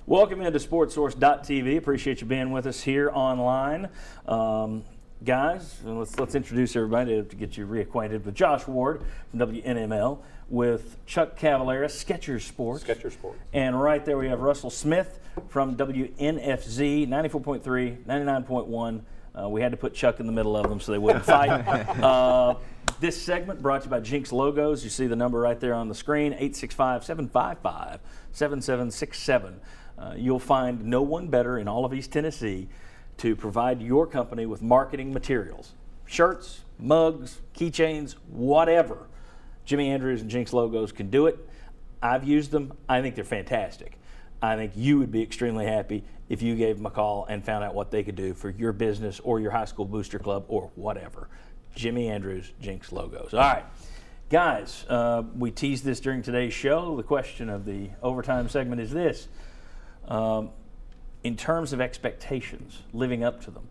Welcome into SportsSource.tv. Appreciate you being with us here online. Guys, let's introduce everybody to get you reacquainted with Josh Ward from WNML, with Chuck Cavallera, Skechers Sports. And right there we have Russell Smith from WNFZ, 94.3, 99.1. We had to put Chuck in the middle of them so they wouldn't fight. This segment brought to you by Jinx Logos. You see the number right there on the screen, 865-755-7767. You'll find no one better in all of East Tennessee to provide your company with marketing materials. Shirts, mugs, keychains, whatever. Jimmy Andrews and Jinx Logos can do it. I've used them. I think they're fantastic. I think you would be extremely happy if you gave them a call and found out what they could do for your business or your high school booster club or whatever. Jimmy Andrews, Jinx Logos. All right, guys, we teased this during today's show. The question of the overtime segment is this. In terms of expectations, living up to them,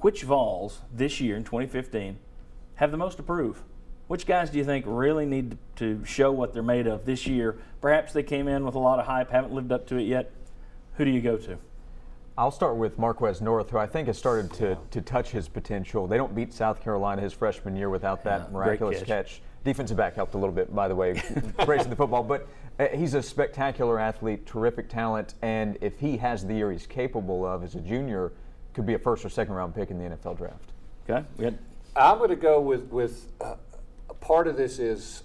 which Vols this year in 2015 have the most to prove? Which guys do you think really need to show what they're made of this year? Perhaps they came in with a lot of hype, haven't lived up to it yet. Who do you go to? I'll start with Marquez North, who I think has started to touch his potential. They don't beat South Carolina his freshman year without that miraculous catch. Defensive back helped a little bit, by the way, racing the football. But he's a spectacular athlete, terrific talent, and if he has the year he's capable of as a junior, could be a first or second round pick in the NFL draft. Okay. I'm going to go with part of this is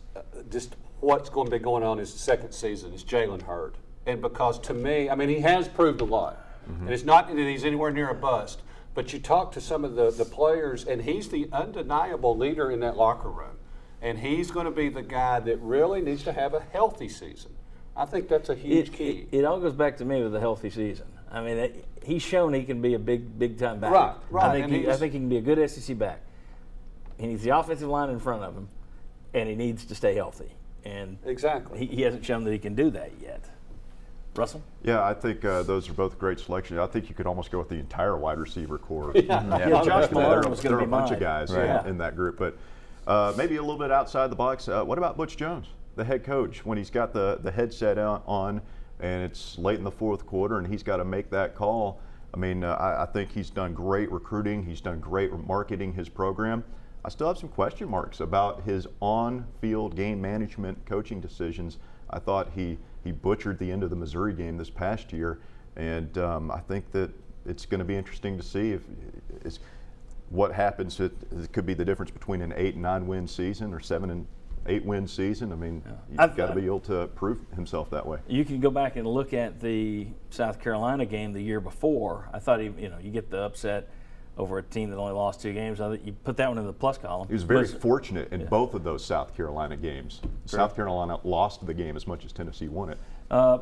just what's going to be going on his second season is Jalen Hurd. And because to me, I mean, he has proved a lot. Mm-hmm. And it's not that he's anywhere near a bust, but you talk to some of the players, and he's the undeniable leader in that locker room. And he's going to be the guy that really needs to have a healthy season. I think that's a huge key. It all goes back to me with a healthy season. I mean, he's shown he can be a big time back. Right. I think he can be a good SEC back. He needs the offensive line in front of him, and he needs to stay healthy. And exactly, he hasn't shown that he can do that yet. Russell? Yeah, I think those are both great selections. I think you could almost go with the entire wide receiver core. Josh Malone was going to be a bunch of guys in that group, but maybe a little bit outside the box. What about Butch Jones, the head coach, when he's got the headset on and it's late in the fourth quarter and he's got to make that call? I mean, I think he's done great recruiting. He's done great marketing his program. I still have some question marks about his on-field game management coaching decisions. I thought he butchered the end of the Missouri game this past year, and I think that it's going to be interesting to see what happens. It could be the difference between an 8 and 9 win season or 7 and 8 win season. I mean, you've got to be able to prove himself that way. You can go back and look at the South Carolina game the year before. I thought you get the upset over a team that only lost 2 games. You put that one in the plus column. He was very fortunate in both of those South Carolina games. South Carolina lost the game as much as Tennessee won it.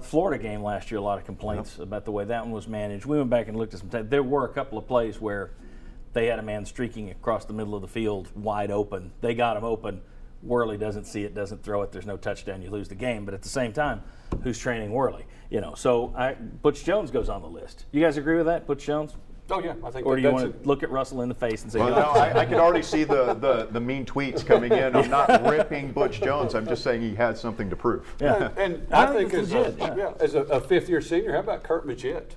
Florida game last year, a lot of complaints about the way that one was managed. We went back and looked at some tape. There were a couple of plays where they had a man streaking across the middle of the field wide open. They got him open. Worley doesn't see it, doesn't throw it. There's no touchdown. You lose the game. But at the same time, who's training Worley? So Butch Jones goes on the list. You guys agree with that, Butch Jones? Oh, yeah. I think or do you want to look at Russell in the face and say, well, no, I could already see the mean tweets coming in. I'm not ripping Butch Jones. I'm just saying he had something to prove. Yeah. And I think as a fifth-year senior, how about Kurt Magid?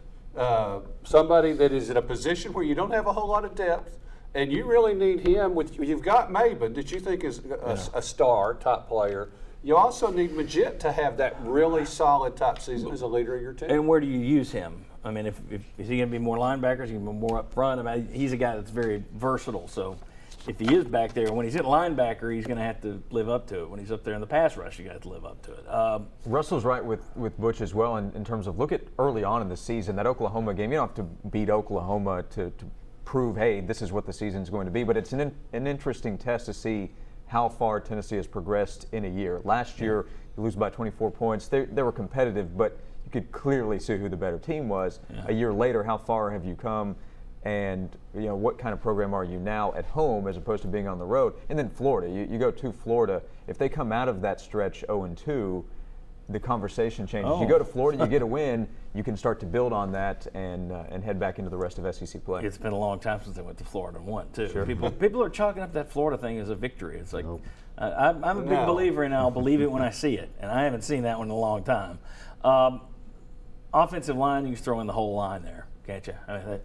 Somebody that is in a position where you don't have a whole lot of depth, and you really need him. You've got Maben, that you think is a star, top player. You also need Magid to have that really solid top season as a leader of your team. And where do you use him? I mean, is he going to be more linebackers? Is he going to be more up front? I mean, he's a guy that's very versatile. So if he is back there, when he's at linebacker, he's going to have to live up to it. When he's up there in the pass rush, you got to live up to it. Russell's right with Butch as well in terms of look at early on in the season, that Oklahoma game. You don't have to beat Oklahoma to prove, hey, this is what the season's going to be. But it's an interesting test to see how far Tennessee has progressed in a year. Last year, you lose by 24 points. They were competitive, but you could clearly see who the better team was. Yeah. A year later, how far have you come? And what kind of program are you now at home as opposed to being on the road? And then Florida, you go to Florida. If they come out of that stretch 0-2, the conversation changes. You go to Florida, you get a win, you can start to build on that and head back into the rest of SEC play. It's been a long time since they went to Florida and won, too. Sure. People are chalking up that Florida thing as a victory. It's like, I'm a big believer in I'll believe it when I see it, and I haven't seen that one in a long time. offensive line, you can throw in the whole line there, can't you? I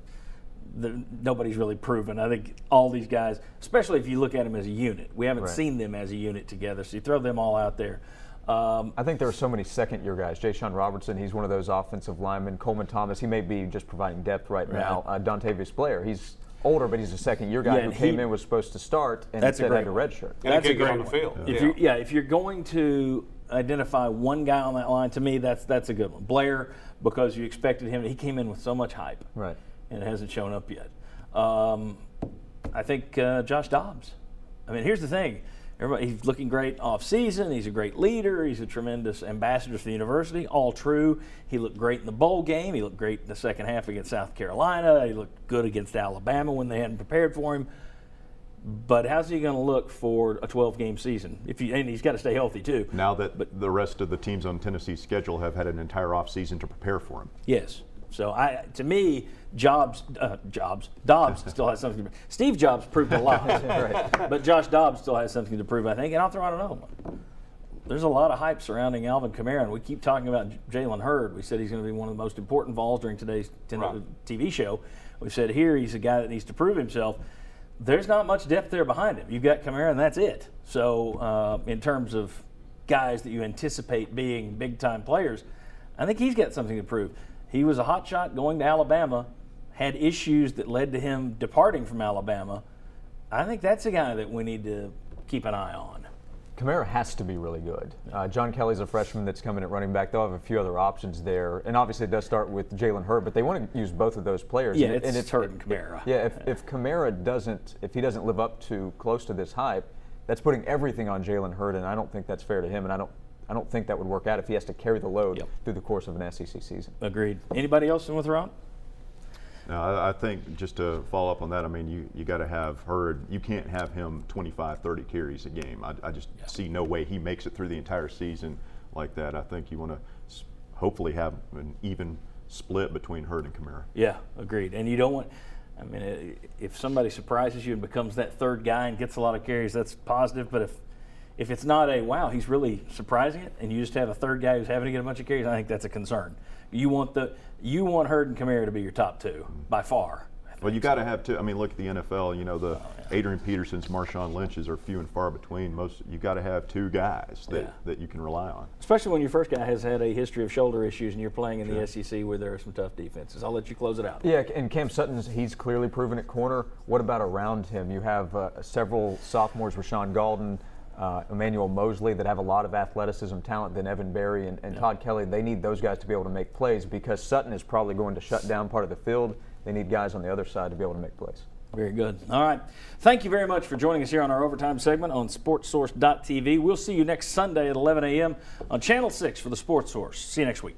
mean, nobody's really proven. I think all these guys, especially if you look at them as a unit, we haven't seen them as a unit together, so you throw them all out there. I think there are so many second-year guys. Ja'Shawn Robertson, he's one of those offensive linemen. Coleman Thomas, he may be just providing depth right now. Dontavius Blair, he's older, but he's a second-year guy who came in, was supposed to start, and instead had a red shirt. And that's a great on the field. If you're going to identify one guy on that line, to me, that's a good one. Blair, because you expected him. He came in with so much hype, right, and it hasn't shown up yet. I think Josh Dobbs. I mean, here's the thing. He's looking great off season. He's a great leader. He's a tremendous ambassador for the university. All true. He looked great in the bowl game. He looked great in the second half against South Carolina. He looked good against Alabama when they hadn't prepared for him. But how's he going to look for a 12-game season? And he's got to stay healthy too. Now that the rest of the teams on Tennessee's schedule have had an entire offseason to prepare for him. Yes. So to me, Dobbs still has something to prove. Steve Jobs proved a lot, but Josh Dobbs still has something to prove, I think. And I'll throw out another one. There's a lot of hype surrounding Alvin Kamara, and we keep talking about Jalen Hurd. We said he's going to be one of the most important Vols during today's TV show. We said here he's a guy that needs to prove himself. There's not much depth there behind him. You've got Kamara, and that's it. So in terms of guys that you anticipate being big-time players, I think he's got something to prove. He was a hot shot going to Alabama, had issues that led to him departing from Alabama. I think that's a guy that we need to keep an eye on. Kamara has to be really good. John Kelly's a freshman that's coming at running back. They'll have a few other options there. And obviously it does start with Jalen Hurd, but they want to use both of those players. Yeah, it's Hurd and Kamara. Yeah, if Kamara if he doesn't live up to close to this hype, that's putting everything on Jalen Hurd, and I don't think that's fair to him, and I don't think that would work out if he has to carry the load through the course of an SEC season. Agreed. Anybody else in with Ron? No, I think just to follow up on that, I mean, you got to have Hurd. You can't have him 25, 30 carries a game. I just see no way he makes it through the entire season like that. I think you want to hopefully have an even split between Hurd and Kamara. Yeah, agreed. And you don't want – I mean, if somebody surprises you and becomes that third guy and gets a lot of carries, that's positive. But if it's not wow, he's really surprising it, and you just have a third guy who's having to get a bunch of carries, I think that's a concern. You want Hurd and Kamara to be your top two by far. Well, you got to have two. I mean, look at the NFL. You know, Adrian Petersons, Marshawn Lynch's are few and far between. You got to have two guys that you can rely on. Especially when your first guy has had a history of shoulder issues and you're playing in the SEC where there are some tough defenses. I'll let you close it out. Yeah, and Cam Sutton's he's clearly proven at corner. What about around him? You have several sophomores, Rashawn Golden, Emmanuel Mosley, that have a lot of athleticism, talent than Evan Berry and Todd Kelly. They need those guys to be able to make plays because Sutton is probably going to shut down part of the field. They need guys on the other side to be able to make plays. Very good. All right. Thank you very much for joining us here on our overtime segment on SportsSource.tv. We'll see you next Sunday at 11 a.m. on Channel 6 for the Sports Source. See you next week.